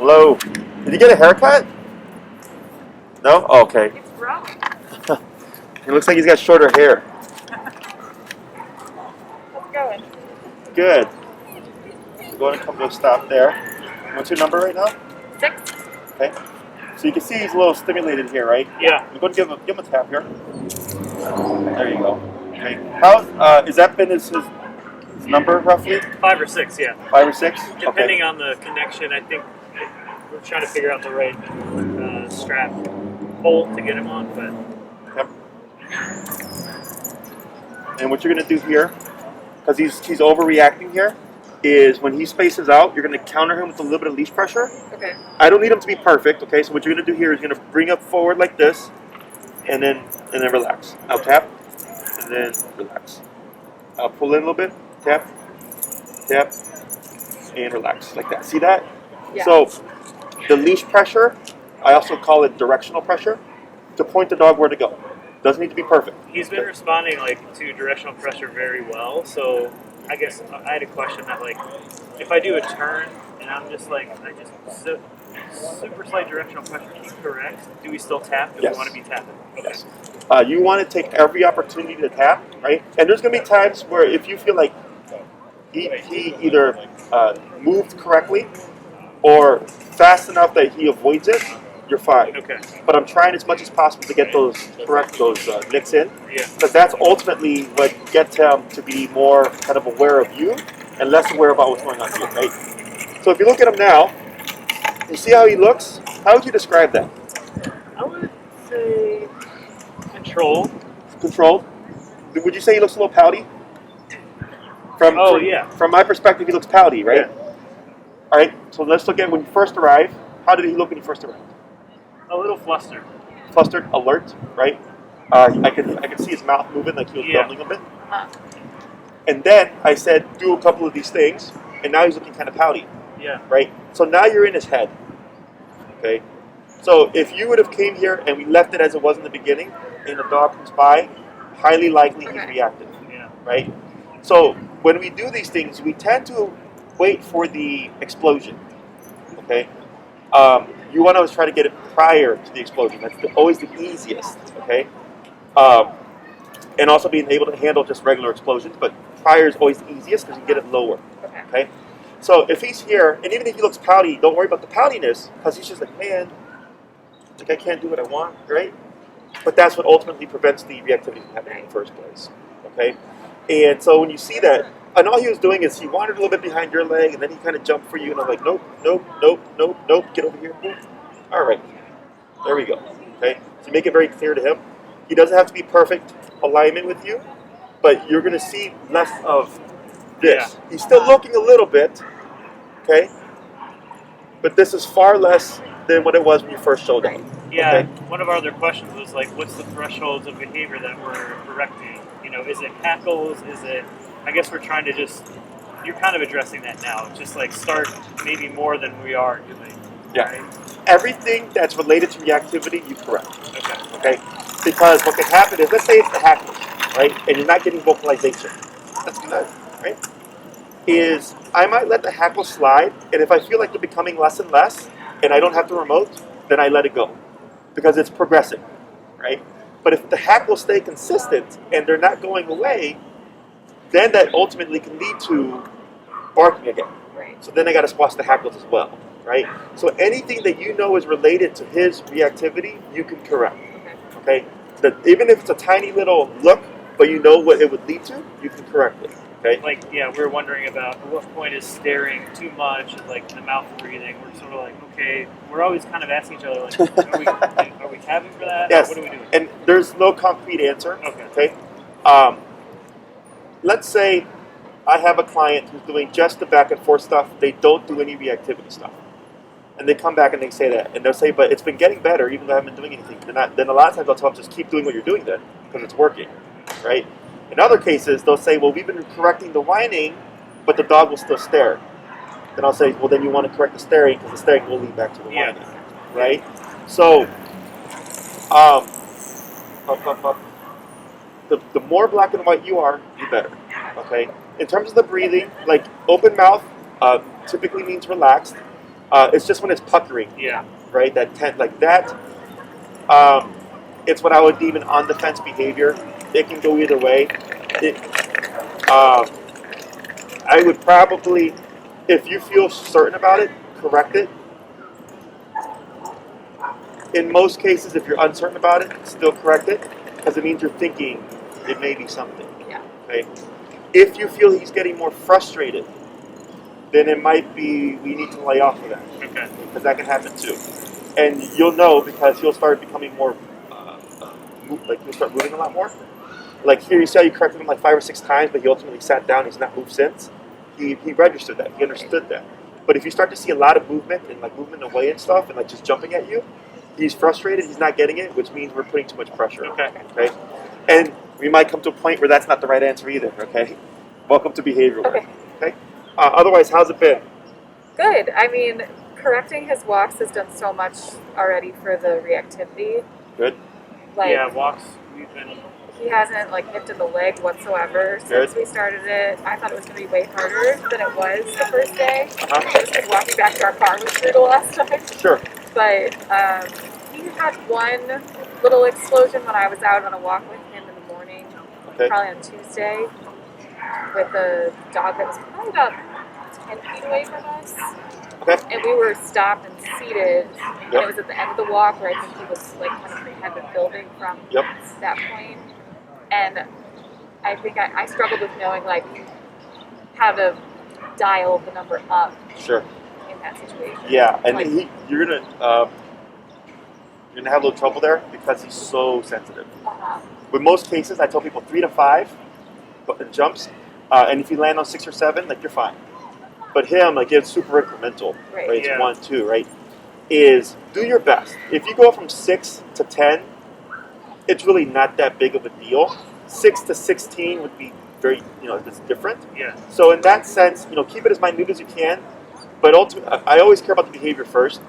Hello. Did you get a haircut? No? Oh, okay. It's growing. It looks like he's got shorter hair. How's it going? Good. We're going to come to a stop there. What's your number right now? 6. Okay. So you can see he's a little stimulated here, right? Yeah. I'm going to give him a tap here. There you go. Okay. How's has that been his number roughly? 5 or 6, yeah. 5 or 6? Depending on the connection, I think we're trying to figure out the right strap bolt to get him on, but Yep. And what you're going to do here, because he's overreacting here, is when he spaces out, you're going to counter him with a little bit of leash pressure. okay. I don't need him to be perfect, okay? So what you're going to do here is you're going to bring up forward like this, and then relax. I'll tap, and then relax. I'll pull in a little bit, tap, tap, and relax, like that. See that? Yeah. So the leash pressure, I also call it directional pressure, to point the dog where to go. Doesn't need to be perfect. He's been responding to directional pressure very well, so I guess I had a question that if I do a turn and I'm just super slight directional pressure, he corrects, do we still tap? Do Yes. we want to be tapping? Okay. Yes. You want to take every opportunity to tap, right? And there's going to be times where if you feel like he either moved correctly or fast enough that he avoids it, you're fine. Okay. But I'm trying as much as possible to get those nicks in, Yeah. because that's ultimately what gets him to be more kind of aware of you and less aware about what's going on here, right? So if you look at him now, you see how he looks? How would you describe that? I would say control. Controlled? Would you say he looks a little pouty? Yeah. From my perspective, he looks pouty, right? Yeah. All right, so let's look at when you first arrived. How did he look when you first arrived? A little flustered. Flustered, alert, right? I could see his mouth moving like he was Yeah. grumbling a bit. And then I said, do a couple of these things, and now he's looking kind of pouty, Yeah. right? So now you're in his head, okay? So if you would have came here and we left it as it was in the beginning, and the dog comes by, highly likely he's reactive, Yeah. right? So when we do these things, we tend to wait for the explosion, okay? You want to always try to get it prior to the explosion. That's always the easiest, okay? And also being able to handle just regular explosions, but prior is always the easiest because you get it lower, okay? So if he's here, and even if he looks pouty, don't worry about the poutiness, because he's just like, man, I can't do what I want, right? But that's what ultimately prevents the reactivity from happening in the first place, okay? And so when you see that, and all he was doing is he wandered a little bit behind your leg, and then he kind of jumped for you, and I'm like, nope, nope, nope, nope, nope, get over here. Boom. All right, there we go, okay? So make it very clear to him. He doesn't have to be perfect alignment with you, but you're going to see less of this. Yeah. He's still looking a little bit, okay? But this is far less than what it was when you first showed up. Yeah, Okay? one of our other questions was what's the thresholds of behavior that we're correcting? Is it hackles? Is it? I guess we're trying to you're kind of addressing that now. Just start maybe more than we are doing. Yeah. Right? Everything that's related to reactivity, you correct. Okay. Okay? Because what can happen is, let's say it's the hackles, right? And you're not getting vocalization. That's good, right? Is I might let the hackles slide, and if I feel like they're becoming less and less, and I don't have the remote, then I let it go. Because it's progressing, right? But if the hackles stay consistent and they're not going away, then that ultimately can lead to barking again. Right. So then I got to squash the hackles as well, right? So anything that you know is related to his reactivity, you can correct, okay? That even if it's a tiny little look, but you know what it would lead to, you can correct it, okay? We're wondering about at what point is staring too much, and the mouth breathing. We're sort of okay. We're always kind of asking each other, are we tapping for that? Yes. What are we doing? And there's no concrete answer, Okay. Let's say I have a client who's doing just the back and forth stuff. They don't do any reactivity stuff. And they come back and they say that. And they'll say, but it's been getting better even though I haven't been doing anything. Then a lot of times I'll tell them, just keep doing what you're doing then, because it's working, right? In other cases, they'll say, well, we've been correcting the whining, but the dog will still stare. Then I'll say, well, then you want to correct the staring, because the staring will lead back to the whining, right? So, the more black and white you are, the better, okay? In terms of the breathing, open mouth typically means relaxed. It's just when it's puckering, Yeah. right? That like that. It's what I would deem an on-defense behavior. It can go either way. It, I would probably, if you feel certain about it, correct it. In most cases, if you're uncertain about it, still correct it, because it means you're thinking it may be something. Yeah. Okay. If you feel he's getting more frustrated, then it might be we need to lay off of that, Okay. because that can happen too. And you'll know because he'll start becoming more, like he'll start moving a lot more. Like here, you saw you corrected him like 5 or 6 times, but he ultimately sat down. He's not moved since. He registered that. He understood that. But if you start to see a lot of movement and like movement away and stuff, and like just jumping at you, he's frustrated. He's not getting it, which means we're putting too much pressure. Okay. Okay. And we might come to a point where that's not the right answer either. Okay. Welcome to behavioral work. Okay. Otherwise, how's it been? Good. I mean, correcting his walks has done so much already for the reactivity. Good. Like, Yeah, walks. We've been. he hasn't like nipped in the leg whatsoever since we started it. I thought it was going to be way harder than it was the first day. Just walking back to our car was brutal last time. Sure. But he had one little explosion when I was out on a walk with him in the morning, Okay. probably on Tuesday, with a dog that was probably about 10 feet away from us. Okay. And we were stopped and seated. And Yep. it was at the end of the walk where I think he was like kind of had been building from Yep. that point. And I think I struggled with knowing like how to dial the number up Sure. in that situation. Yeah, and Like- you're gonna have a little trouble there because he's so sensitive. With most cases, I tell people 3 to 5 jumps, and if you land on 6 or 7, like you're fine. But him, like it's super incremental, Right. right? It's Yeah. 1, 2, right? Is do your best. If you go from 6 to 10, it's really not that big of a deal. 6 to 16 would be very, it's different. Yeah. So in that sense, keep it as minute as you can. But ultimately, I always care about the behavior first.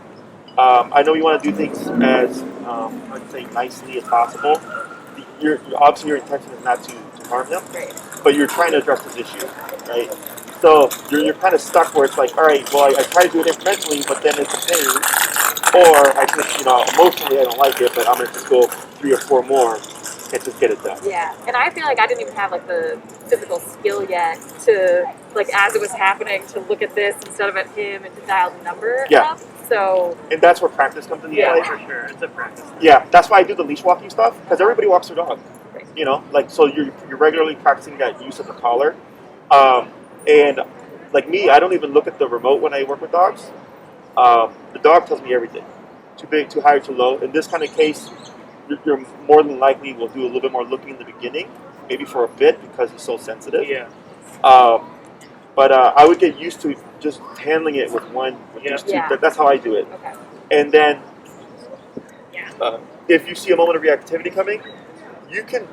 I know you want to do things as, I'd say, nicely as possible. Obviously, your intention is not to harm him, Right. but you're trying to address this issue, right? So you're kind of stuck where it's like, all right, well, I try to do it incrementally, but then it's a pain. Or I just, emotionally I don't like it, but I'm going to just go 3 or 4 more and just get it done. Yeah, and I feel like I didn't even have like the physical skill yet to like as it was happening to look at this instead of at him and to dial the number Yeah. up. So And that's where practice comes into Yeah, play. for sure. It's a practice. Yeah, that's why I do the leash walking stuff, because everybody walks their dog. Right. Like so you're regularly practicing that use of the collar. And like me, I don't even look at the remote when I work with dogs. The dog tells me everything. Too big, too high, or too low. In this kind of case, you're more than likely will do a little bit more looking in the beginning, maybe for a bit because he's so sensitive. Yeah. But I would get used to just handling it with one. With these two. Yeah. That's how I do it. okay. And then, if you see a moment of reactivity coming, you can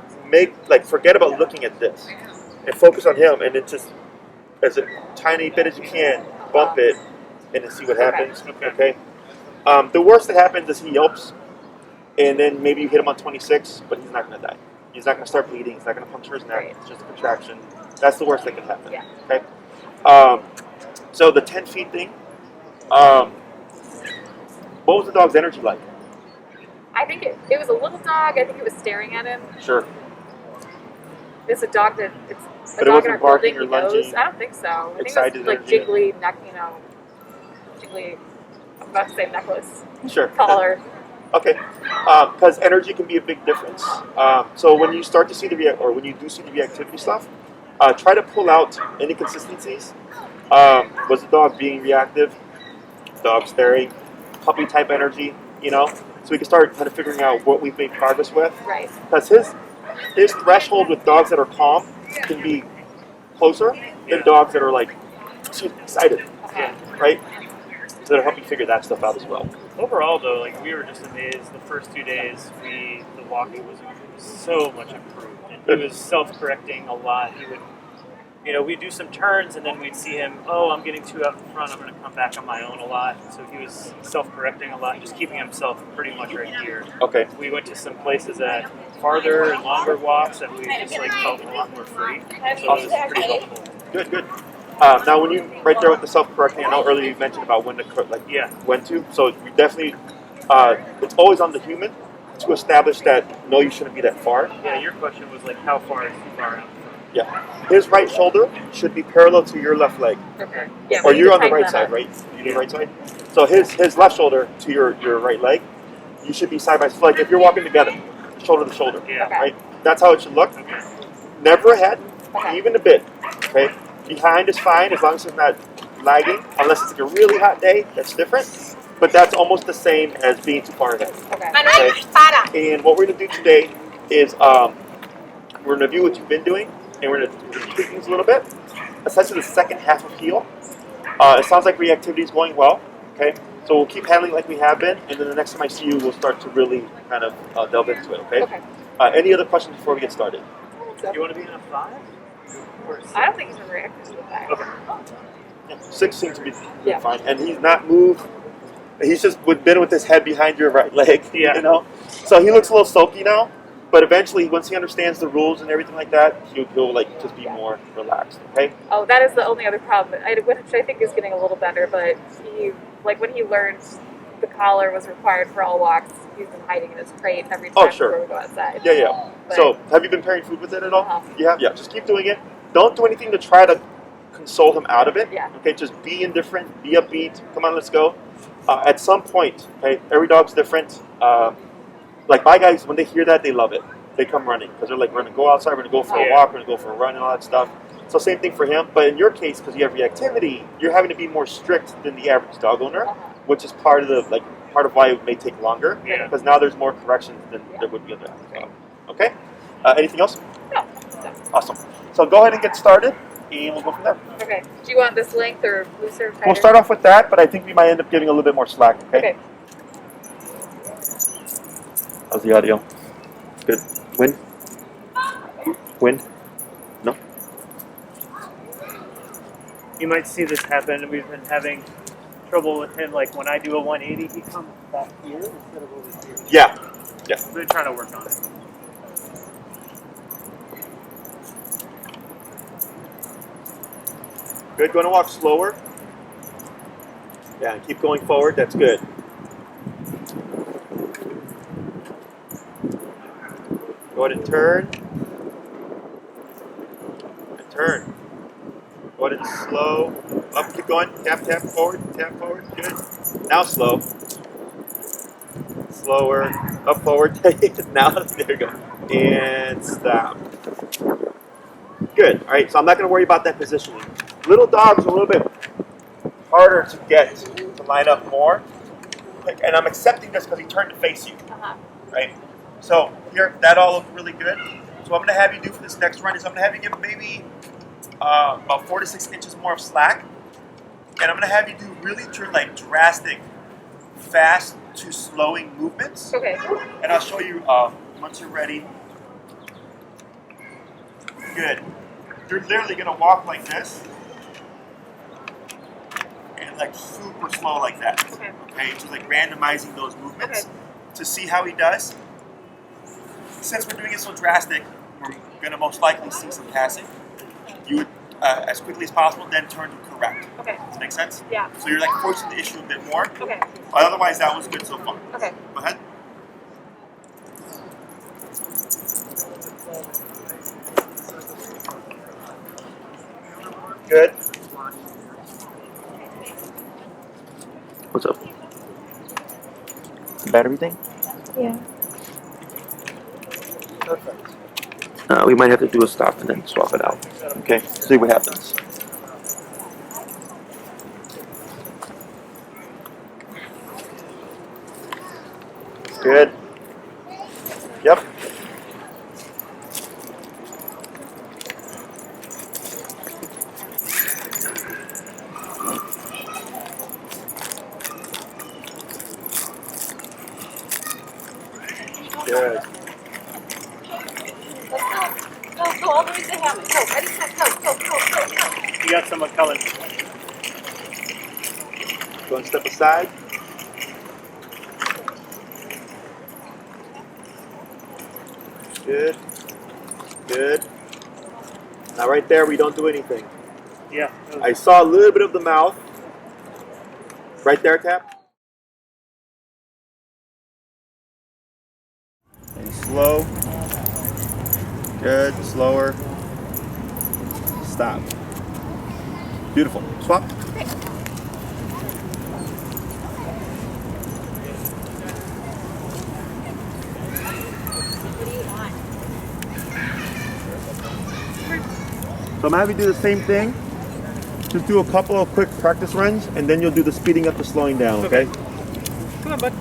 forget about looking at this and focus on him, and then just as a tiny bit as you can, bump it, and then see what happens. Okay. The worst that happens is he yelps, and then maybe you hit him on 26, but he's not going to die. He's not going to start bleeding. He's not going to puncture his neck. Right. It's just a contraction. That's the worst that can happen. Yeah. Okay. So the 10 feet thing. What was the dog's energy like? I think it was a little dog. I think it was staring at him. Sure. It's a dog that it's a But it dog in wasn't our barking building. or He knows. lunging? I don't think so. I think Excited it was like energy. jiggly neck. Jiggly. I'm about to say necklace Sure. collar. Okay. Because energy can be a big difference. So when you start to see when you do see the reactivity stuff, try to pull out any consistencies. Was the dog being reactive? Dog staring? Puppy type energy? So we can start kind of figuring out what we've made progress with. Right. Because his threshold with dogs that are calm can be closer than dogs that are like excited, Okay. right? So that'll help you figure that stuff out as well. Overall, though, like we were just amazed. The first 2 days, the walking was so much improved, and he was self-correcting a lot. He would, we'd do some turns, and then we'd see him. Oh, I'm getting too out in front. I'm going to come back on my own a lot. So he was self-correcting a lot, just keeping himself pretty much right here. Okay. We went to some places that farther and longer walks that we just felt a lot more free. So it was pretty helpful. Good. Now, when you right there with the self-correcting, I know earlier you mentioned about when to Yeah. when to. So we definitely, it's always on the human to establish that no, you shouldn't be that far. Yeah, your question was like, how far is too far out? Yeah, his right shoulder should be parallel to your left leg, Okay. Yeah. or we need you're to on the tighten right that side, up. right? You're the right side. So his left shoulder to your right leg, you should be side by side. Like if you're walking together, shoulder to shoulder, Yeah. Okay. right? That's how it should look. Okay. Never ahead, Okay. even a bit. Okay, behind is fine as long as it's not lagging. Unless it's like a really hot day, that's different. But that's almost the same as being too far ahead. Okay. Okay. And what we're gonna do today is we're gonna review what you've been doing, and we're gonna tweak things a little bit. Essentially, the second half of heal. It sounds like reactivity is going well. Okay, so we'll keep handling it like we have been, and then the next time I see you, we'll start to really kind of delve into it. Okay. Okay. Any other questions before we get started? You want to be in a 5? Or a 6? I don't think he's been reactive to the fact. Okay. Yeah, 6 seems to be Yeah. fine, and he's not moved. He's just been with his head behind your right leg. Yeah. You know, so he looks a little sulky now. But eventually, once he understands the rules and everything like that, he'll like just be more relaxed. Okay. Oh, that is the only other problem. Which I think is getting a little better, but when he learned the collar was required for all walks, he's been hiding in his crate every time sure. before we go outside. Yeah, yeah. But, So, have you been pairing food with it at all? Uh-huh. Yeah, yeah. Just keep doing it. Don't do anything to try to console him out of it. Yeah. Okay. Just be indifferent. Be upbeat. Come on, let's go. At some point, okay, every dog's different. Like my guys, when they hear that, they love it. They come running because they're like, we're gonna go outside, we're gonna go for a Yeah. walk, we're gonna go for a run, and all that stuff. So same thing for him. But in your case, because you have reactivity, you're having to be more strict than the average dog owner, Uh-huh. which is part of why it may take longer. Yeah. Because now there's more corrections than there would be on the average dog. Okay. Anything else? No. Awesome. So go ahead and get started, and we'll go from there. Okay. Do you want this length or looser? Tighter? We'll start off with that, but I think we might end up giving a little bit more slack. Okay. Okay. How's the audio? Good. Wind? Wind? No? You might see this happen. We've been having trouble with him. Like when I do a 180, he comes back here instead of over here. Yeah. Yeah. We've been trying to work on it. Good. Going to walk slower. Yeah, and keep going forward. That's good. Go ahead and turn. And turn. Go ahead and slow. Up, keep going. Tap, tap, forward. Tap, forward. Good. Now slow. Slower. Up, forward. Now, there you go. And stop. Good. All right, so I'm not going to worry about that positioning. Little dogs are a little bit harder to get to line up more. And I'm accepting this because he turned to face you. Uh-huh. Right? So here, that all looked really good. So what I'm going to have you do for this next run is I'm going to have you give maybe about 4 to 6 inches more of slack. And I'm going to have you do really drastic, fast to slowing movements. Okay. And I'll show you once you're ready. Good. You're literally going to walk like this. And like super slow like that. Okay. Okay, just like randomizing those movements Okay. to see how he does. Since we're doing it so drastic, we're going to most likely see some passing. You would, as quickly as possible, then turn to correct. Okay. Does that make sense? Yeah. So you're like forcing the issue a bit more. Okay. But otherwise, that was good so far. Okay. Go ahead. Good. What's up? Battery thing? Yeah. Perfect. We might have to do a stop and then swap it out. Okay, see what happens. Good. Yep. Good. Go all the way to him. Go, ready, go. You got someone coming. Go and step aside. Good. Good. Now right there, we don't do anything. Yeah. I saw a little bit of the mouth. Right there, tap. And slow. Good. Slower. Stop. Beautiful. Swap. So I'm having you do the same thing. Just do a couple of quick practice runs, and then you'll do the speeding up to slowing down, okay? Come on, bud.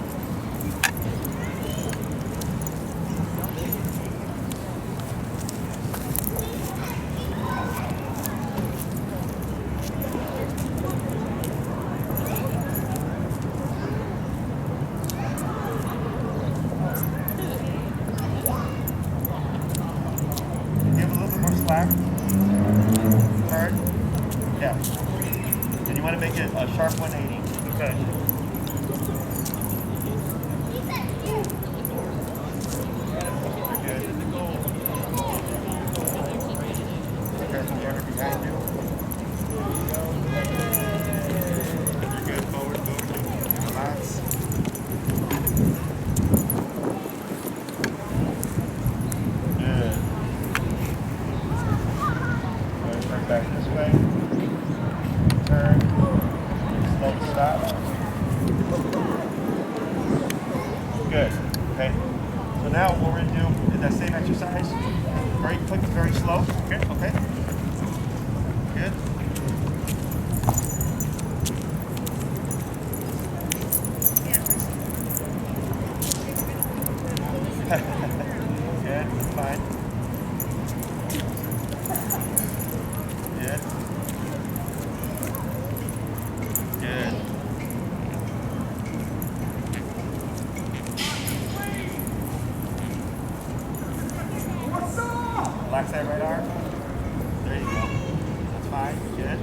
Give a little bit more slack. Hard. Yeah. And you want to make it a sharp 180. Okay. Good. Careful, Jenner behind you. You're good. Forward, forward. Relax. Good. Turn back this way. Turn. Slow to stop. Good. Okay. So now what we're going to do is that same exercise. Very quick, very slow. Okay. Okay. Good. Good. Fine. Good. Good. Relax that right arm. There you go. That's fine. Good.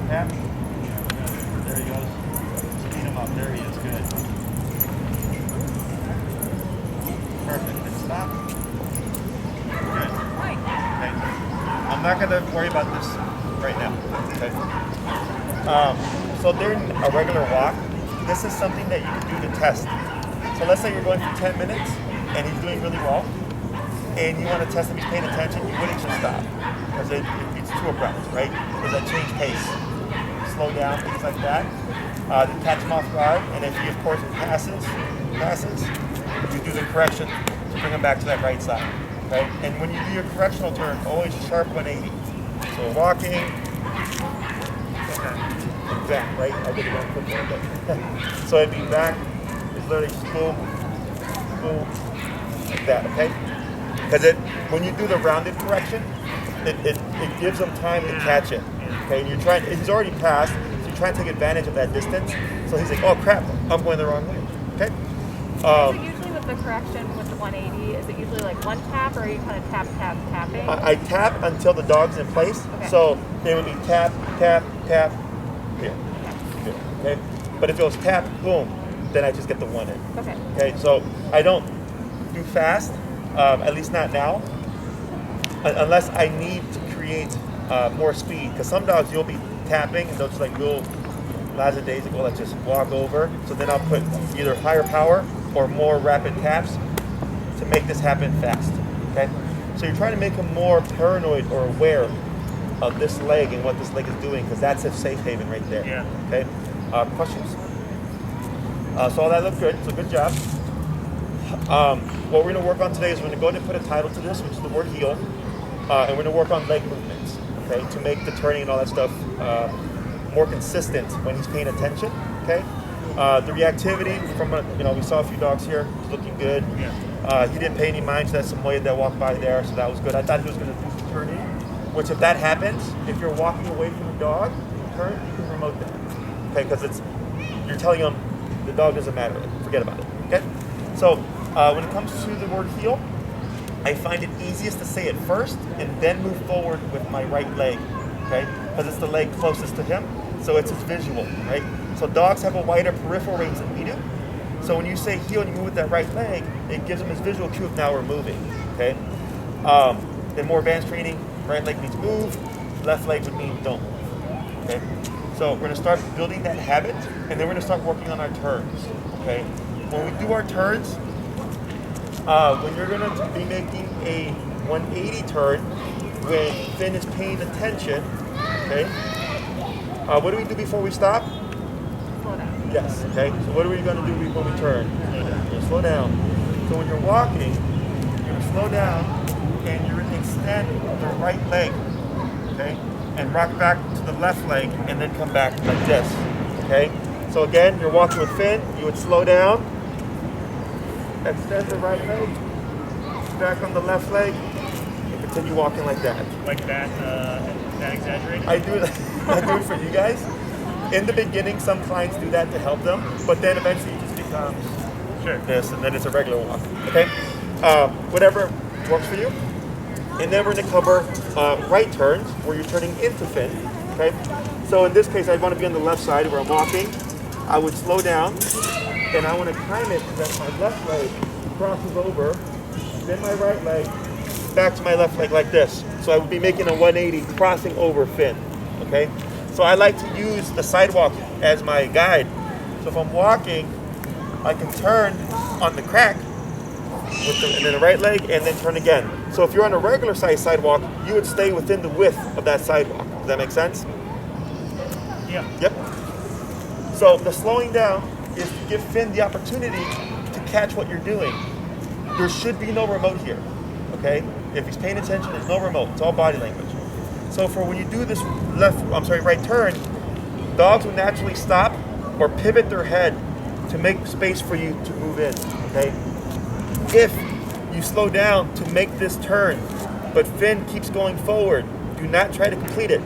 Tap. There he goes. Speed him up. There he is. Good. Perfect. And stop. Good. Okay. I'm not going to worry about this right now. Okay. So during a regular walk, this is something that you can do to test. So let's say you're going for 10 minutes and he's doing really well, and you want to test if he's paying attention, you wouldn't just stop because it's too abrupt, right? Because that change pace, slow down, things like that. To catch him off guard, and if he, of course, passes, you do the correction to bring him back to that right side, okay? And when you do your correctional turn, always sharp 180. So walking, back, right? I did it one foot there, but so it'd be back. It's literally just boom, boom, like that, okay? Because when you do the rounded correction, it gives them time to catch it, okay? And he's already passed, so you're trying to take advantage of that distance. So he's like, oh crap, I'm going the wrong way, okay? So usually with the correction with the 180, is it usually like one tap, or are you kind of tapping? I tap until the dog's in place. Okay. So it would be tap, tap, tap, here, okay? But if it was tap, boom, then I just get the one in. Okay. Okay, so I don't do fast, at least not now, unless I need to create more speed. Because some dogs you'll be tapping and they'll just like little lackadaisical, let's just walk over. So then I'll put either higher power or more rapid taps to make this happen fast. Okay, so you're trying to make them more paranoid or aware of this leg and what this leg is doing, because that's a safe haven right there. Yeah. Okay. Questions? So all that looked good. So good job. What we're going to work on today is we're going to go ahead and put a title to this, which is the word heel, and we're going to work on leg movements. Okay, to make the turning and all that stuff more consistent when he's paying attention. Okay. The reactivity from we saw a few dogs here. It's looking good. Yeah. He didn't pay any mind to that Samoyed that walked by there, so that was good. I thought he was going to do some turning, which if that happens, if you're walking away from the dog, turn, you can promote that. Okay, because you're telling him the dog doesn't matter. Forget about it. Okay. So when it comes to the word heel, I find it easiest to say it first and then move forward with my right leg. Okay, because it's the leg closest to him, so it's his visual, right? So dogs have a wider peripheral range than we do. So when you say heel and you move with that right leg, it gives them this visual cue of now we're moving. Okay. In more advanced training, right leg means move, left leg would mean don't move. Okay. So we're gonna start building that habit, and then we're gonna start working on our turns. Okay. When we do our turns, when you're gonna be making a 180 turn, when Finn is paying attention, okay. What do we do before we stop? Slow down. Yes. Okay. So what are we gonna do before we turn? Slow down. So when you're walking, you're gonna slow down, and you're gonna extend the right leg, okay, and rock back to the left leg, and then come back like this. Okay. So again, you're walking with Finn. You would slow down, extend the right leg, back on the left leg, and continue walking like that. Like that, that exaggerated? I do it. I do it for you guys. In the beginning, some clients do that to help them, but then eventually it just becomes this, and then it's a regular walk. Okay, whatever works for you. And then we're going to cover right turns, where you're turning into Finn. Okay, so in this case, I want to be on the left side where I'm walking. I would slow down, and I want to time it so that my left leg crosses over, then my right leg back to my left leg like this. So I would be making a 180 crossing over Finn. Okay, so I like to use the sidewalk as my guide. So if I'm walking, I can turn on the crack with and then the right leg, and then turn again. So if you're on a regular size sidewalk, you would stay within the width of that sidewalk. Does that make sense? Yeah. Yep. So the slowing down is to give Finn the opportunity to catch what you're doing. There should be no remote here. Okay? If he's paying attention, there's no remote. It's all body language. So for when you do this right turn, dogs will naturally stop or pivot their head to make space for you to move in. Okay? If you slow down to make this turn, but Finn keeps going forward, do not try to complete it.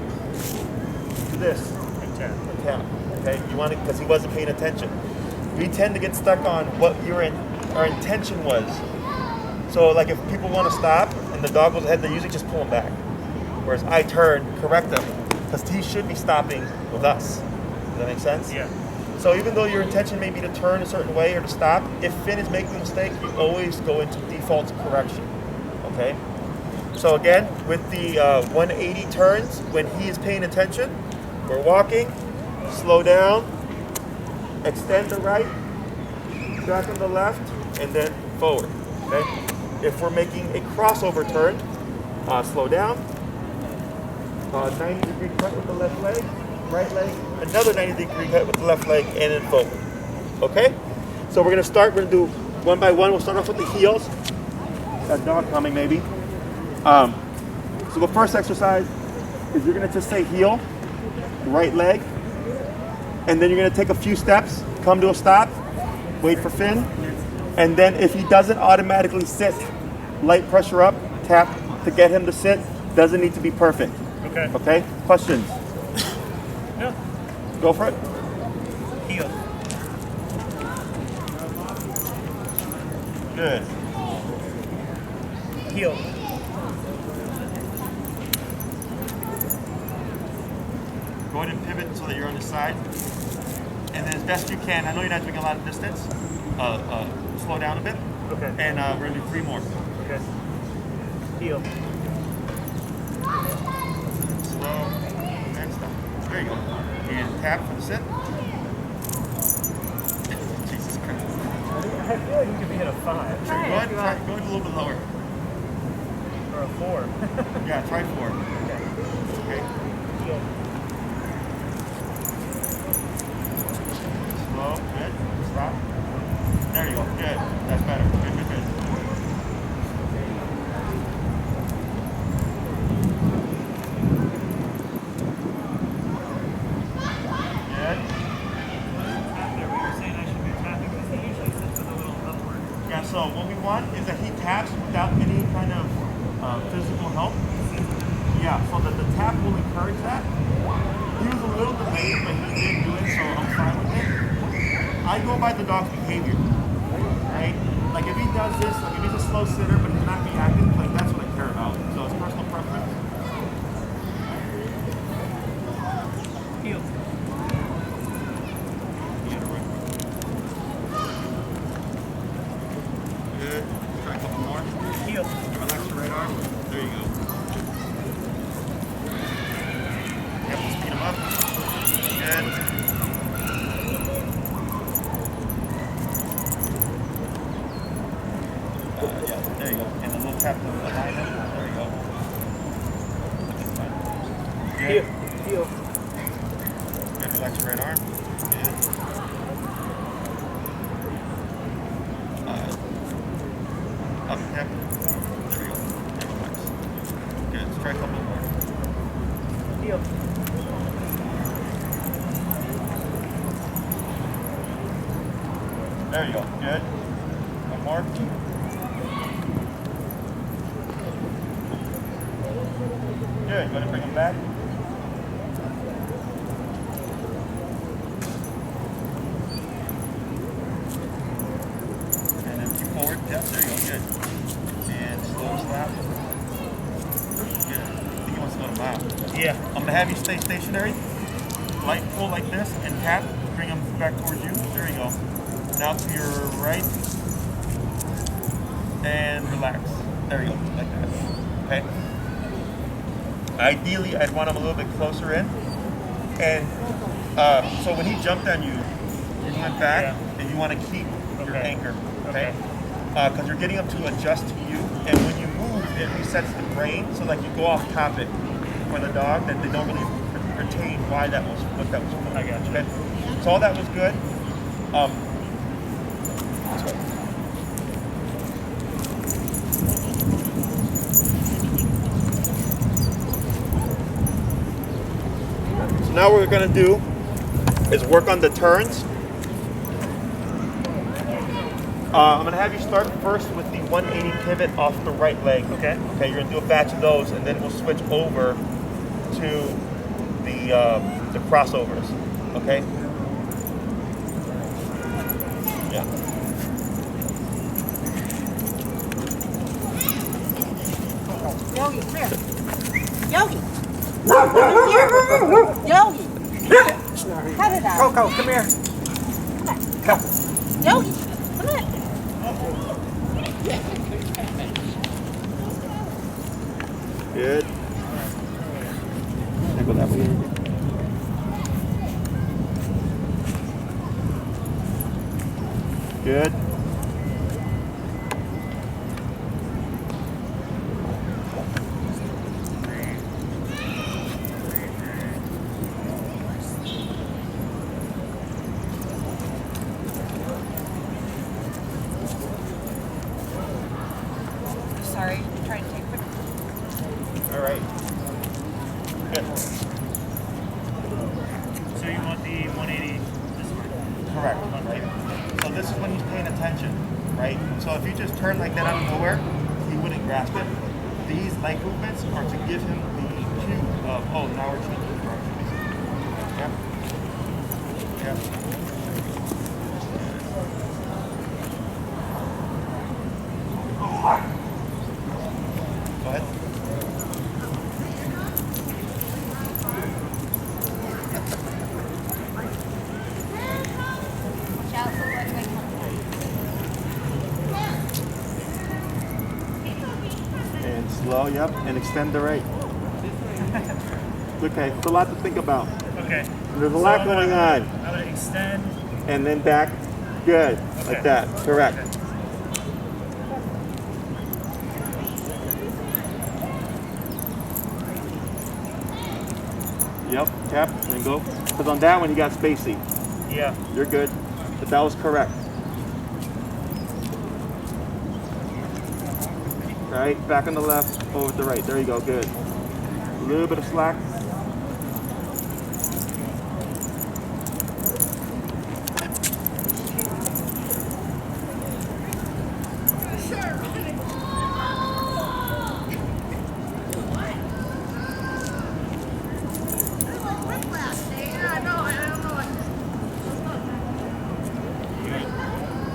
Do this. And tap. Okay? You want it because he wasn't paying attention. We tend to get stuck on what our intention was. So like if people want to stop and the dog goes ahead, they usually just pull him back. Whereas I turn, correct them, because he should be stopping with us. Does that make sense? Yeah. So even though your intention may be to turn a certain way or to stop, if Finn is making a mistake, you always go into default correction. Okay? So again, with the 180 turns, when he is paying attention, we're walking, slow down, extend the right, back on the left, and then forward. Okay? If we're making a crossover turn, slow down, 90-degree cut with the left leg, right leg, another 90-degree cut with the left leg, and then forward. Okay? So we're going to start, we're going to do one by one. We'll start off with the heels. That dog coming maybe. So the first exercise is you're going to just say heel, right leg, and then you're going to take a few steps, come to a stop, wait for Finn, and then if he doesn't automatically sit, light pressure up, tap to get him to sit. Doesn't need to be perfect. Okay. Okay? Questions? No. Go for it. Heel. Good. Heel. Go ahead and pivot so that you're on the side. And then as best you can, I know you're not doing a lot of distance, slow down a bit. Okay. And we're going to do 3 more. Okay. Heel. Slow. And stop. There you go. And tap for the sit. Jesus Christ. I feel like you could be at a 5. Go ahead, go a little bit lower. Or a 4. Yeah, try 4. Okay. Okay. Heel. Slow. Good. Stop. There you go. Good. That's better. Good, good, good. Yeah, so what we want is that he taps without any kind of physical help. Yeah, so that the tap will encourage that. He was a little delayed, but he did do it, so I'm fine with it. I go by the dog's behavior, right? Like if he does this, like if he's a slow sitter, but he's not reactive, like that's what I care about. So it's personal preference. Heel. Relax your right arm. Good. Up, yep. There we go. And relax. Good. Let's try a couple more. Deal. There you go. Good. One more. Good. You want to bring them back? And then keep forward. Yep, there you go. Good. And slow slap. Good. I think he wants to go to mouth. Yeah. I'm going to have you stay stationary. Light pull like this and tap. Bring them back towards you. There you go. Now to your right. And relax. There you go. Like that. Okay? Ideally, I'd want him a little bit closer in. And so when he jumped on you, you went back and you want to keep your anchor. Okay? Because you're getting him to adjust to you. And when you move, it resets the brain. So like you go off topic for the dog that they don't really retain why that was, what that was for. I got you. Okay? So all that was good. This way. So now what we're going to do is work on the turns. I'm going to have you start first with the 180 pivot off the right leg. Okay. Okay, you're going to do a batch of those, and then we'll switch over to the crossovers. Okay? Yeah. Yogi, come here. Yogi. Come here. Yogi. Cut it out. Coco, come here. Come on. Yogi, come on. Good. Can I go that way? Good. Sorry, I'm trying to take a picture. All right. Good. So you want the 180 this way? Correct. Right. So this is when he's paying attention, right? So if you just turn like that out of nowhere, he wouldn't grasp it. These leg movements are to give him the cue of, oh, now we're changing directions. Yep. Yep. Go ahead. And slow, yep, and extend the right. Okay, it's a lot to think about. Okay. There's a lot going on. I'm going to extend. And then back, good, like that, correct. Okay. Yep, tap, and then go. Because on that one you got spacey. Yeah. You're good, but that was correct. Right, back on the left, over to the right. There you go, good. A little bit of slack.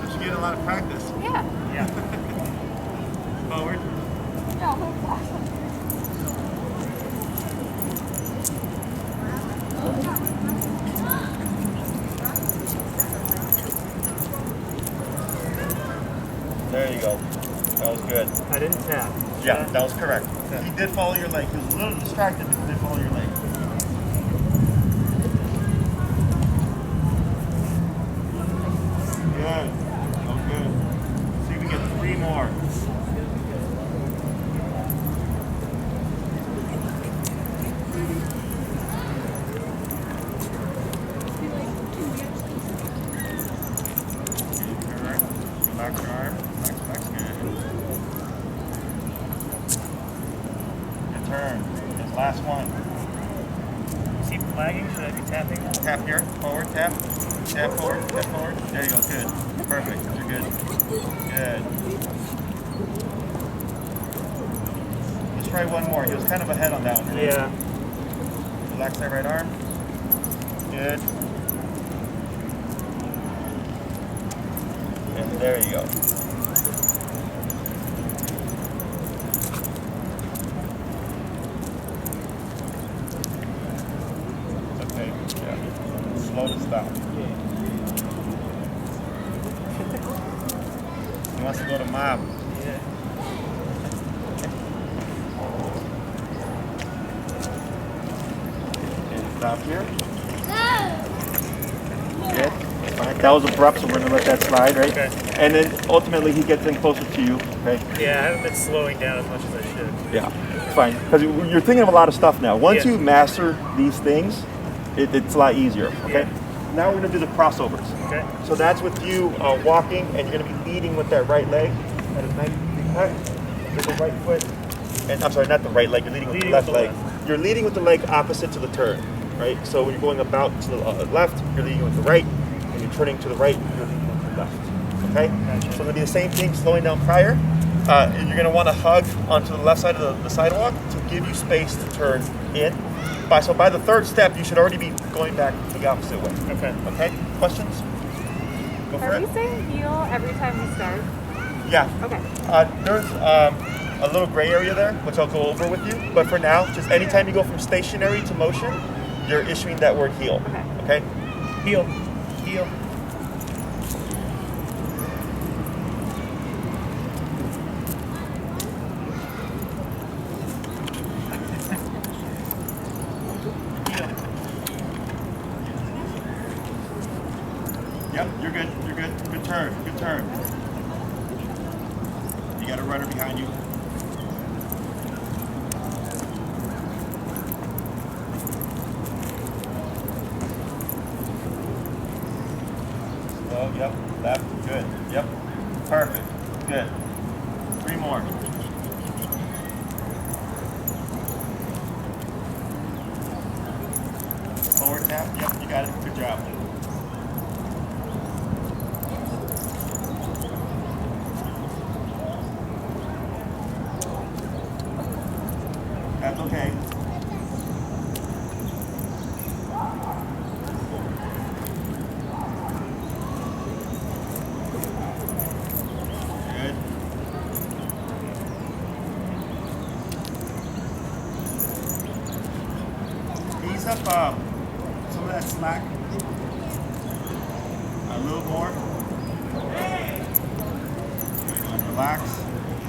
You should get a lot of practice. Yeah. Yeah. Forward. No, whiplash. There you go. That was good. I didn't tap. Yeah, that was correct. Okay. He did follow your leg. He was a little distracted, but he did follow your leg. Good. That was good. See if we get 3 more. here, forward, tap. Tap forward, tap forward. There you go, good. Perfect, you're good. Good. Let's try one more. He was kind of ahead on that one. Right? Yeah. Relax that right arm. Good. And there you go. Okay, yeah. Slow to stop. He wants to go to mom. Yeah. And stop here. Good. Fine. That was abrupt, so we're going to let that slide, right? Okay. And then ultimately he gets in closer to you, okay? Yeah, I haven't been slowing down as much as I should. Yeah, it's fine. Because you're thinking of a lot of stuff now. Once Yeah. you master these things, it's a lot easier, okay? Yeah. Now we're going to do the crossovers. Okay. So that's with you walking, and you're going to be leading with that right leg at a nice big cut with the right foot. And I'm sorry, not the right leg, you're leading with the left leg. You're leading with the leg opposite to the turn, right? So when you're going about to the left, you're leading with the right. When you're turning to the right, you're leading with the left. Okay? Gotcha. So it's going to be the same thing, slowing down prior. And you're going to want to hug onto the left side of the sidewalk to give you space to turn in. So by the third step, you should already be going back the opposite way. Okay. Okay? Questions? Go for Are it. we saying heel every time we start? Yeah. Okay. There's a little gray area there, which I'll go over with you. But for now, just anytime you go from stationary to motion, you're issuing that word heel. Okay. Okay? Heel. Heel. Yep, you're good. You're good. Good turn. Good turn. You got a runner behind you. Slow. Yep. Left. Good. Yep. Perfect. Good. 3 more. Forward tap. Yep. You got it. Good job. That's okay. Good. Ease up some of that slack. A little more. And relax.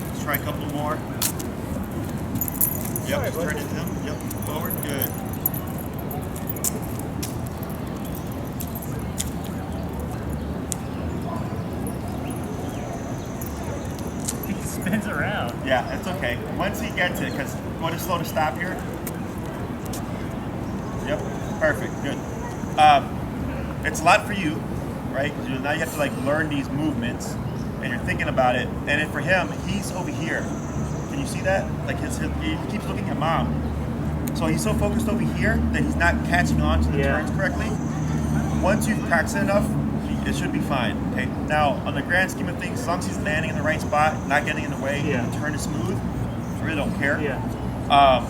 Let's try a couple more. Yep, just turn into him. Yep, forward, good. He spins around. Yeah, that's okay. Once he gets it, because go to slow to stop here. Yep, perfect, good. It's a lot for you, right? Now you have to like learn these movements, and you're thinking about it. And then for him, he's over here. Can you see that? Like he keeps looking at mom. So he's so focused over here that he's not catching on to the turns correctly. Once you've practiced enough, it should be fine. Okay. Now, on the grand scheme of things, as long as he's landing in the right spot, not getting in the way, the turn is smooth, I really don't care. Yeah.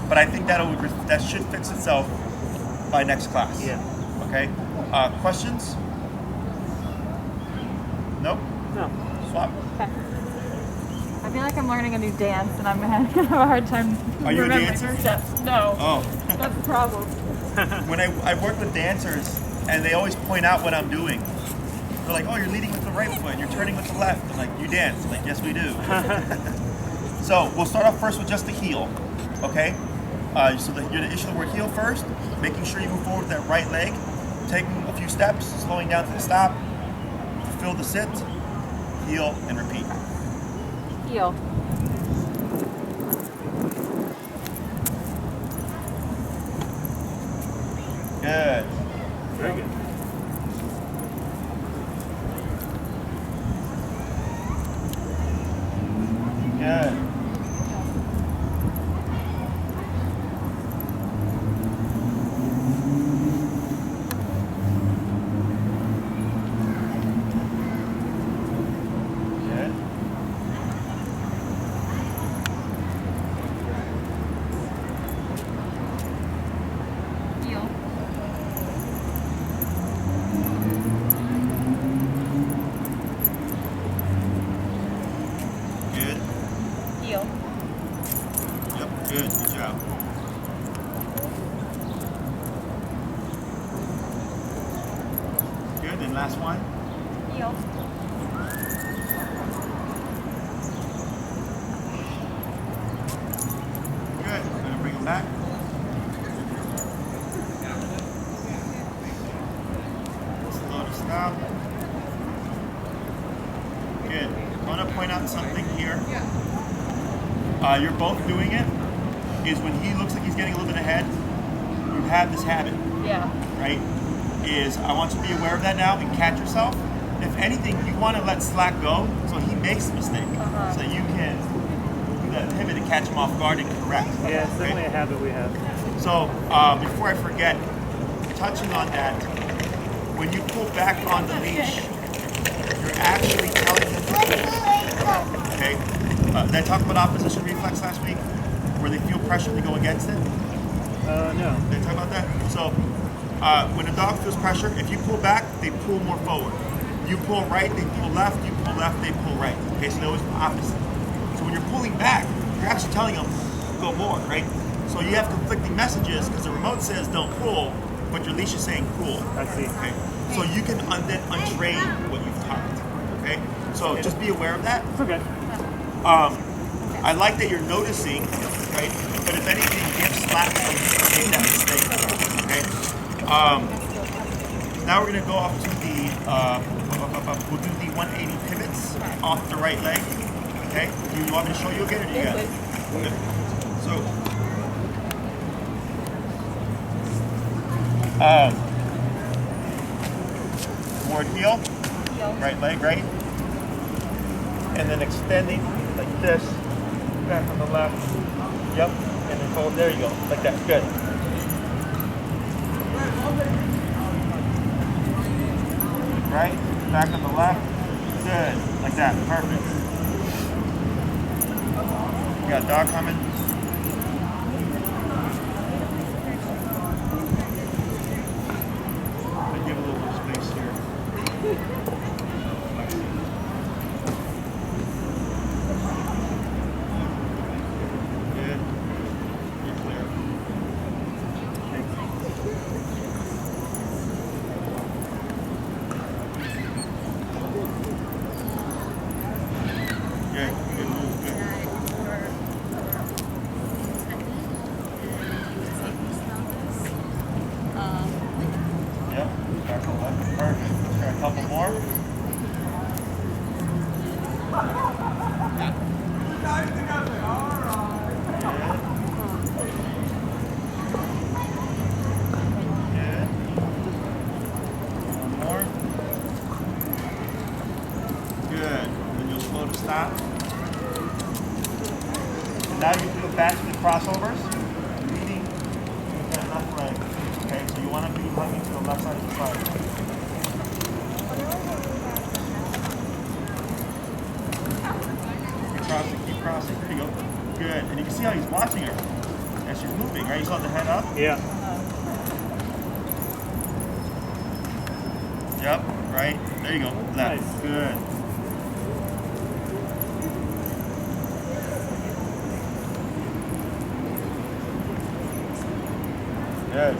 But I think that should fix itself by next class. Yeah. Okay. Questions? Nope. No. Swap. Okay. I feel like I'm learning a new dance and I'm gonna have a hard time Are you a remembering dancer? steps. No. Oh. That's the problem. When I work with dancers, and they always point out what I'm doing. They're like, "Oh, you're leading with the right foot. You're turning with the left." I'm like, "You dance." I'm like, "Yes, we do." So we'll start off first with just the heel, okay? So you're going to issue the word heel first, making sure you move forward with that right leg, taking a few steps, slowing down to the stop, fulfill the sit, heel, and repeat. Heel. Good. Very good. Good. then last one. Heel. Good. I'm gonna bring him back. Slow to stop. Good. I want to point out something here. You're both doing it. Is when he looks like he's getting a little bit ahead, you have this habit, Yeah. right? Is I want you to be aware of that now and catch yourself. If anything, you want to let slack go so he makes a mistake, so you can do that pivot and catch him off guard and correct. Yeah, it's definitely a habit we have. So before I forget, touching on that, when you pull back on the leash, you're actually telling him to pull. Okay? Did I talk about opposition reflex last week? Where they feel pressure to go against it? No. Did I talk about that? So when a dog feels pressure, if you pull back, they pull more forward. You pull right, they pull left. You pull left, they pull right. Okay, so they always opposite. So when you're pulling back, you're actually telling them go more, right? So you have conflicting messages because the remote says don't pull, but your leash is saying pull. I see. Okay, so you can then untrain what you've taught. Okay, so just be aware of that. It's okay. I like that you're noticing, right? But if anything, give slack so you can make that mistake. Okay. Now we're gonna go off to the we'll do the 180 pivots off the right leg. Okay. Do you want me to show you again, or do you got it? Okay. So. Forward heel, right leg, right? And then extending like this, back on the left. Yep, and then forward, there you go, like that, good. Right, back on the left, good, like that, perfect. You got a dog coming. Give a little more space here. Good. You're clear. Good. Good move. Good. Yep. Back to the left. Perfect. Let's try a couple more. Good. One more. Good. Then you'll slow to stop. And now you do a batch of the crossovers, leading with that left leg. Okay, so you want to be hugging to the left side of the side. Keep crossing. There you go. Good. And you can see how he's watching her as she's moving, right? You saw the head up? Yeah. Yep, right. There you go. Left. Nice. Good. Good.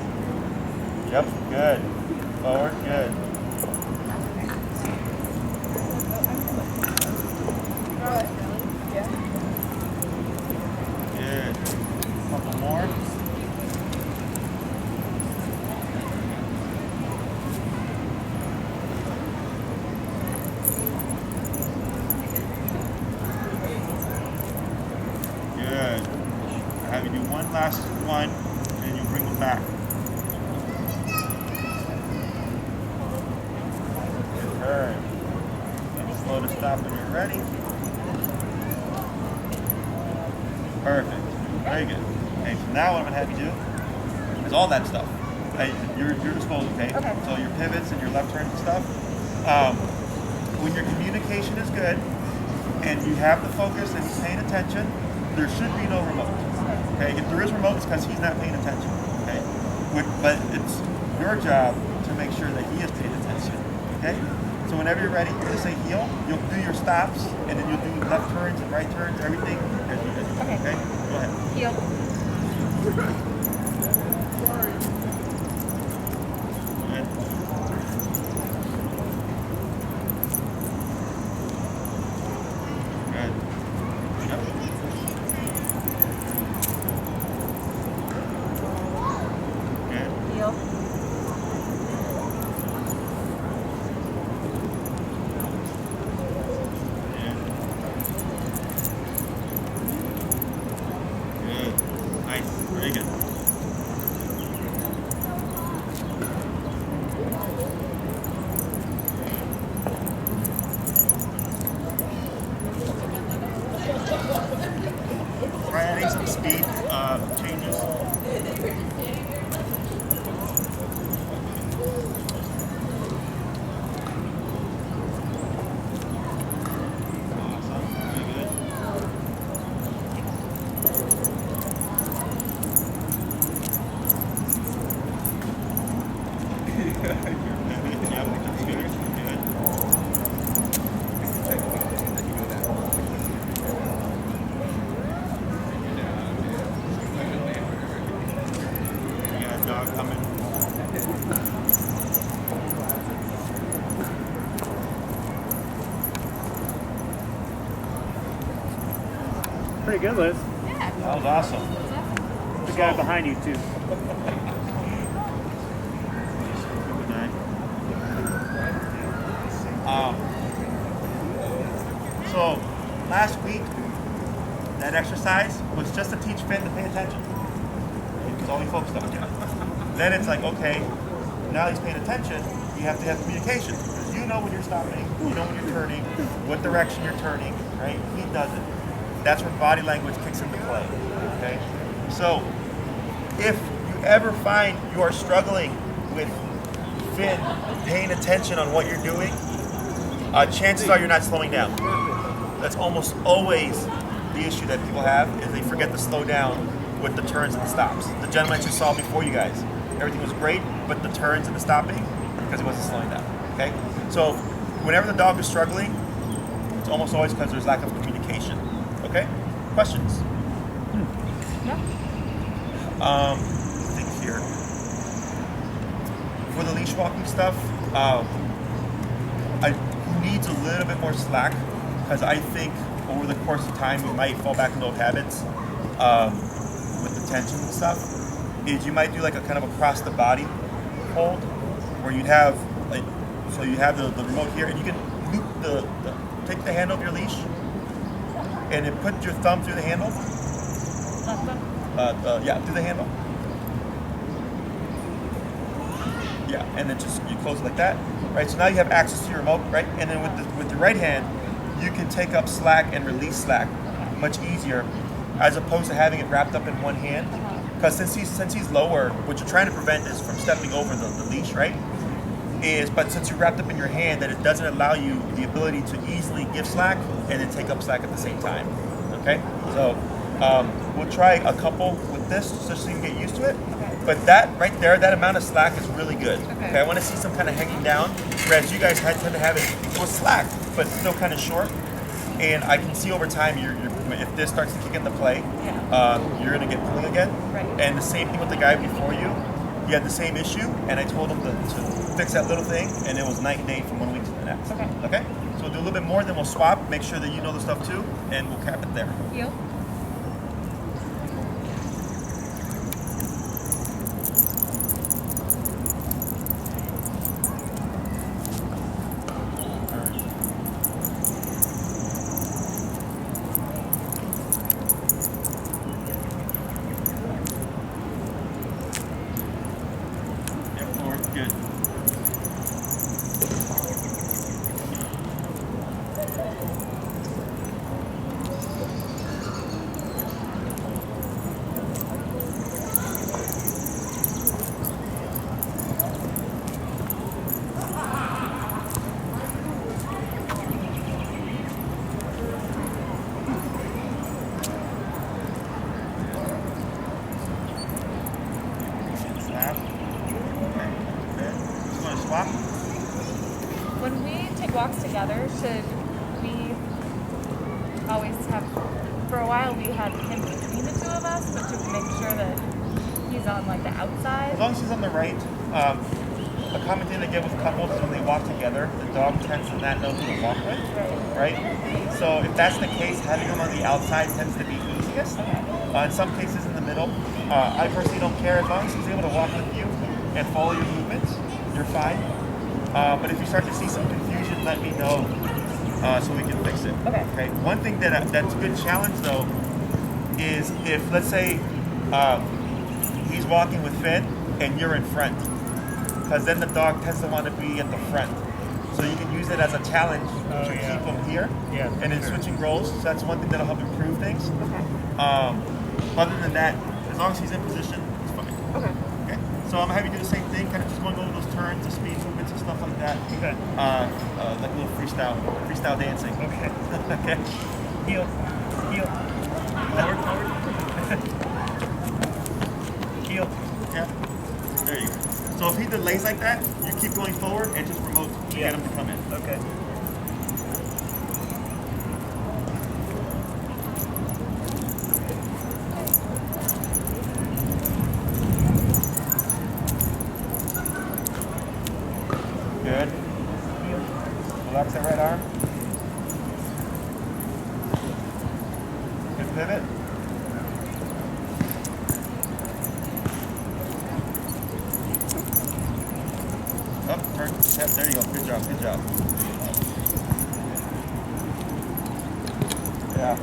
Yep, good. Forward, good. Good. Couple more. Good. I'll have you do one last one, and you'll bring them back. Turn. Slow to stop when you're ready. Perfect. Very good. Okay, so now what I'm going to have you do is all that stuff. Your disposal, okay? So your pivots and your left turns and stuff. When your communication is good and you have the focus and he's paying attention, there should be no remote. Okay? If there is remote, it's because he's not paying attention. Okay? But it's your job to make sure that he is paying attention. Okay? So whenever you're ready, you're going to say heel. You'll do your stops, and then you'll do left turns and right turns, everything as you okay? Go ahead. Heel. Good. speed changes. Dog coming. Pretty good, Liz. Yeah. That was awesome. The guy behind you too. So last week, that exercise was just to teach Finn to pay attention. Because all we focused on. Then it's like, okay, now he's paying attention, you have to have communication. Because you know when you're stopping, you know when you're turning, what direction you're turning, right? He doesn't. That's where body language kicks into play, okay? So if you ever find you are struggling with Finn paying attention on what you're doing, chances are you're not slowing down. That's almost always the issue that people have, is they forget to slow down with the turns and the stops. The gentleman you saw before you guys, everything was great, but the turns and the stopping, because he wasn't slowing down, okay? So whenever the dog is struggling, it's almost always because there's lack of communication, okay? Questions? Yeah. Think here. For the leash walking stuff, he needs a little bit more slack, because I think over the course of time he might fall back into old habits with the tension and stuff. Is you might do like a kind of across the body hold, where you'd have like, so you have the remote here, and you can loop take the handle of your leash, and then put your thumb through the handle. Yeah, through the handle. Yeah, and then just you close it like that, right? So now you have access to your remote, right? And then with the right hand, you can take up slack and release slack much easier, as opposed to having it wrapped up in one hand. Because since he's lower, what you're trying to prevent is from stepping over the leash, right? But since you're wrapped up in your hand, that it doesn't allow you the ability to easily give slack and then take up slack at the same time. Okay, so we'll try a couple with this just so you can get used to it. But that right there, that amount of slack is really good. Okay, I want to see some kind of hanging down, whereas you guys tend to have it was slack, but still kind of short. And I can see over time, if this starts to kick into play, you're going to get pulling again. Right. And the same thing with the guy before you. He had the same issue, and I told him to fix that little thing, and it was night and day from 1 week to the next. Okay. Okay? So we'll do a little bit more, then we'll swap, make sure that you know the stuff too, and we'll cap it there. You? Good. When we take walks together, should we always have, for a while we had him between the two of us, but should we make sure that he's on like the outside? As long as he's on the right, a common thing they get with couples is when they walk together, the dog tends to not know who to walk with, right? So if that's the case, having him on the outside tends to be easiest. In some cases in the middle, I personally don't care, as long as he's able to walk with you and follow your movements, you're fine. But if you start to see some confusion, let me know so we can fix it. Okay. One thing that's a good challenge though is if, let's say, he's walking with Finn and you're in front, because then the dog tends to want to be at the front. So you can use it as a challenge to keep him here, and then switching roles. So that's one thing that'll help improve things. Other than that, as long as he's in position, he's fine. Okay. Okay. So I'm gonna have you do the same thing, kind of just going over those turns, the speed movements and stuff like that. Okay. Like a little freestyle dancing. Okay. Okay. Heel. Heel. Forward. Heel. Yeah. There you go. So if he delays like that, you keep going forward and just remote to get him to come in. Okay. Good. Relax that right arm. Good pivot. Up, turn. Yep, there you go. Good job, good job. Yeah.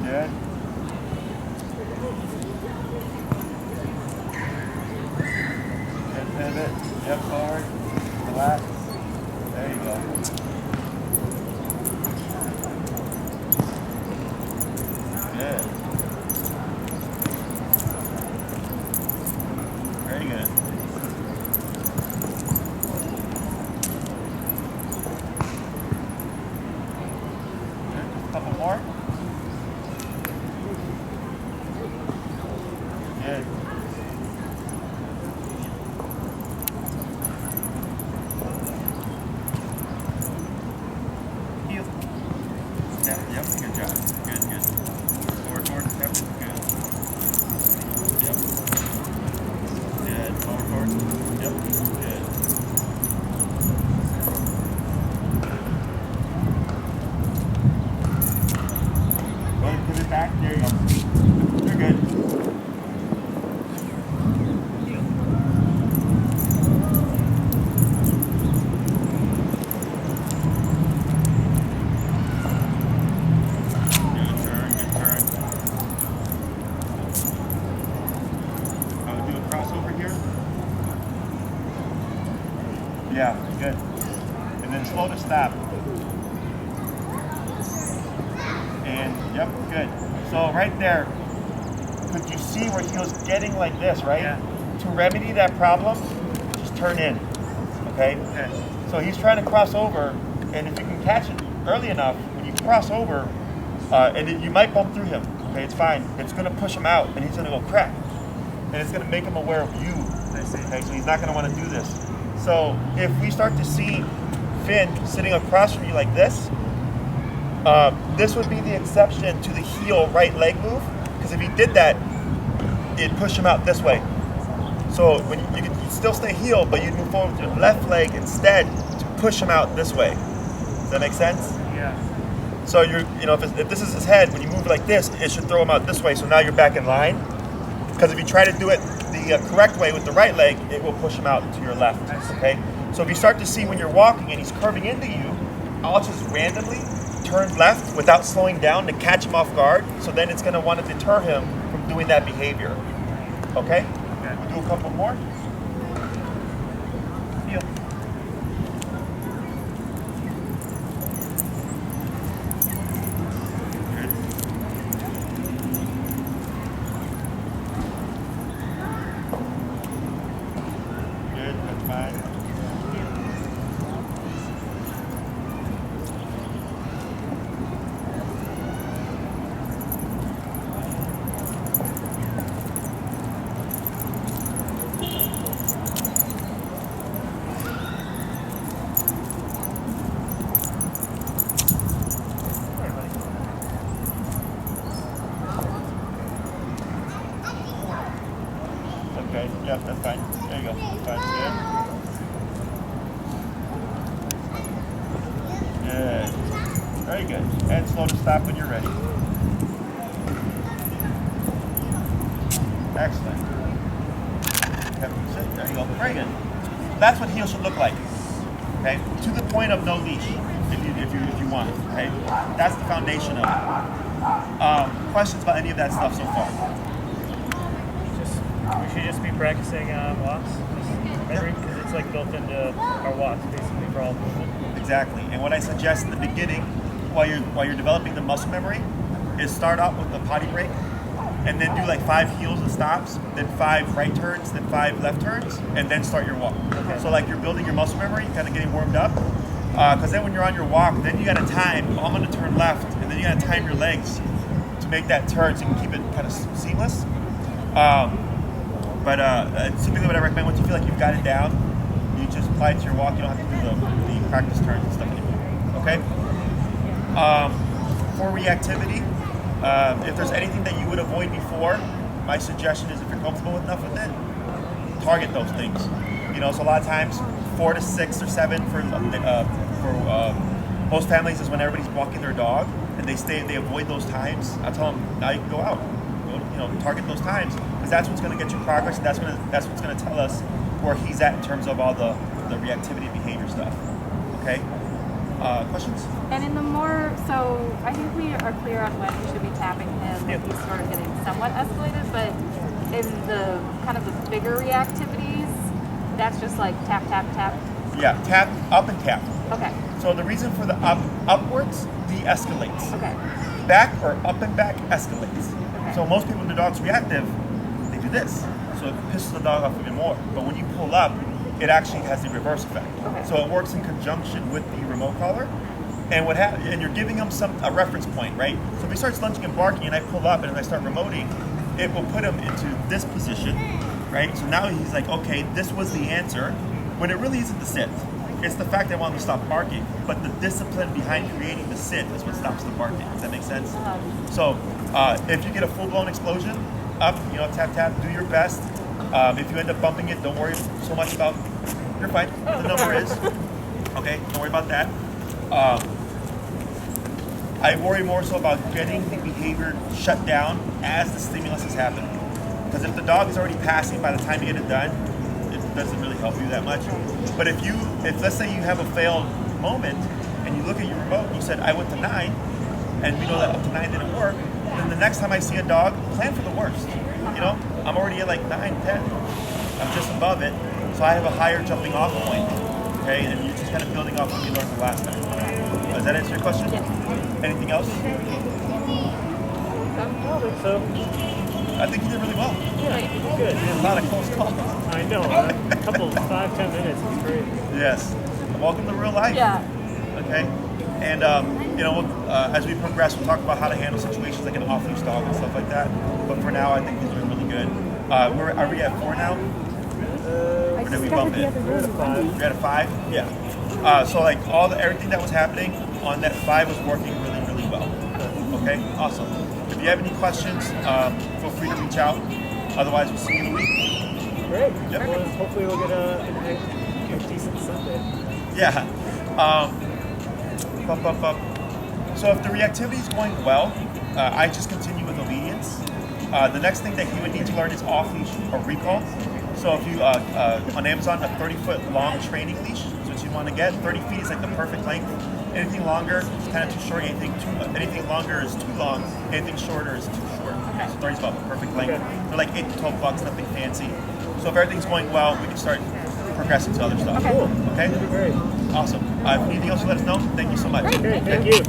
Good. Good pivot. Yep, forward. Relax. There you go. Good. Very good. Good. Just a couple more. Good. Heel. Yep, good job. Good. Forward, yep, good. Yep. Good. Forward. Yep, good. Go ahead and pivot back. There you go. You're good. Good turn. Do a crossover here. Yeah, good. And then slow to stop. And yep, good. So right there, could you see where he was getting like this, right? Yeah. To remedy that problem, just turn in. Okay? Okay. So he's trying to cross over, and if you can catch it early enough, when you cross over, you might bump through him. Okay, it's fine. It's going to push him out, and he's going to go crack. And it's going to make him aware of you. I see. Okay, so he's not going to want to do this. So if we start to see Finn sitting across from you like this, this would be the exception to the heel right leg move, because if he did that, it'd push him out this way. So when you'd still stay heel, but you'd move forward with your left leg instead to push him out this way. Does that make sense? Yeah. So if this is his head, when you move it like this, it should throw him out this way. So now you're back in line. Because if you try to do it the correct way with the right leg, it will push him out to your left. Okay. So if you start to see when you're walking and he's curving into you, I'll just randomly turn left without slowing down to catch him off guard. So then it's going to want to deter him from doing that behavior. Okay. We'll do a couple more. Heel. Good. Good, that's fine. Okay, yeah, that's fine. There you go. Fine, good. Good. Very good. And slow to stop when you're ready. Excellent. Sit. There you go. Very good. That's what heel should look like. Okay? To the point of no leash, if you want it. Okay? That's the foundation of it. Questions about any of that stuff so far? We should just be practicing walks, because it's like built into our walks basically for all movement. Exactly. And what I suggest in the beginning while you're developing the muscle memory is start out with the potty break, and then do like 5 heels and stops, then 5 right turns, then 5 left turns, and then start your walk. Okay. So like you're building your muscle memory, kind of getting warmed up. Because then when you're on your walk, then you got to time, I'm going to turn left, and then you got to time your legs to make that turn so you can keep it kind of seamless. But typically what I recommend, once you feel like you've got it down, you just apply it to your walk. You don't have to do the practice turns and stuff anymore. Okay? For reactivity, if there's anything that you would avoid before, my suggestion is if you're comfortable enough with it, target those things. You know, so a lot of times 4 to 6 or 7 for most families is when everybody's walking their dog and they avoid those times. I tell them, now you can go out, target those times, because that's what's going to get you progress, and that's what's going to tell us where he's at in terms of all the reactivity behavior stuff. Okay. Questions? And in the so I think we are clear on when we should be tapping him. Yep. He's sort of getting somewhat escalated, but in the kind of the bigger reactivities, that's just like tap, tap, tap. Yeah, tap, up and tap. Okay. So the reason for the upwards de-escalates. Okay. Back or up and back escalates. Okay. So most people, when the dog's reactive, they do this. So it pisses the dog off even more. But when you pull up, it actually has the reverse effect. Okay. So it works in conjunction with the remote collar. And and you're giving him a reference point, right? So if he starts lunging and barking and I pull up and I start remoting, it will put him into this position, right? So now he's like, okay, this was the answer, when it really isn't the sit. It's the fact that I want him to stop barking, but the discipline behind creating the sit is what stops the barking. Does that make sense? So if you get a full-blown explosion, up, tap, tap, do your best. If you end up bumping it, don't worry so much about, you're fine, what the number is. Okay, don't worry about that. I worry more so about getting the behavior shut down as the stimulus is happening. Because if the dog is already passing by the time you get it done, it doesn't really help you that much. But if let's say you have a failed moment and you look at your remote and you said, I went to 9, and we know that up to 9 didn't work, then the next time I see a dog, plan for the worst. I'm already at like 9, 10. I'm just above it, so I have a higher jumping off point. Okay, and you're just kind of building off what you learned the last time. Does that answer your question? Yes. Anything else? So, I think you did really well. yeah, good. A lot of close calls. I know. A couple, 5-10 minutes is great. Yes. Welcome to real life. Yeah. Okay. And as we progress, we'll talk about how to handle situations like an off-leash dog and stuff like that. But for now, I think he's doing really good. Are we at 4 now? Or did we bump it? We're at 5. You're at a 5? Yeah. So like everything that was happening on that 5 was working really, really well. Okay, awesome. If you have any questions, feel free to reach out. Otherwise, we'll see you in a week. Great. Yep. Well, hopefully we'll get a decent Sunday. Yeah. So if the reactivity is going well, I just continue with obedience. The next thing that he would need to learn is off-leash or recall. So if you, on Amazon, a 30-foot long training leash is what you want to get. 30 feet is like the perfect length. Anything longer is kind of too short. Anything longer is too long. Anything shorter is too short. Okay. So 30 is about the perfect length. Okay. They're like $8 to $12, nothing fancy. So if everything's going well, we can start progressing to other stuff. Okay. Cool. Okay? That'd be great. Awesome. If anything else, let us know. Thank you so much. Okay, thank you.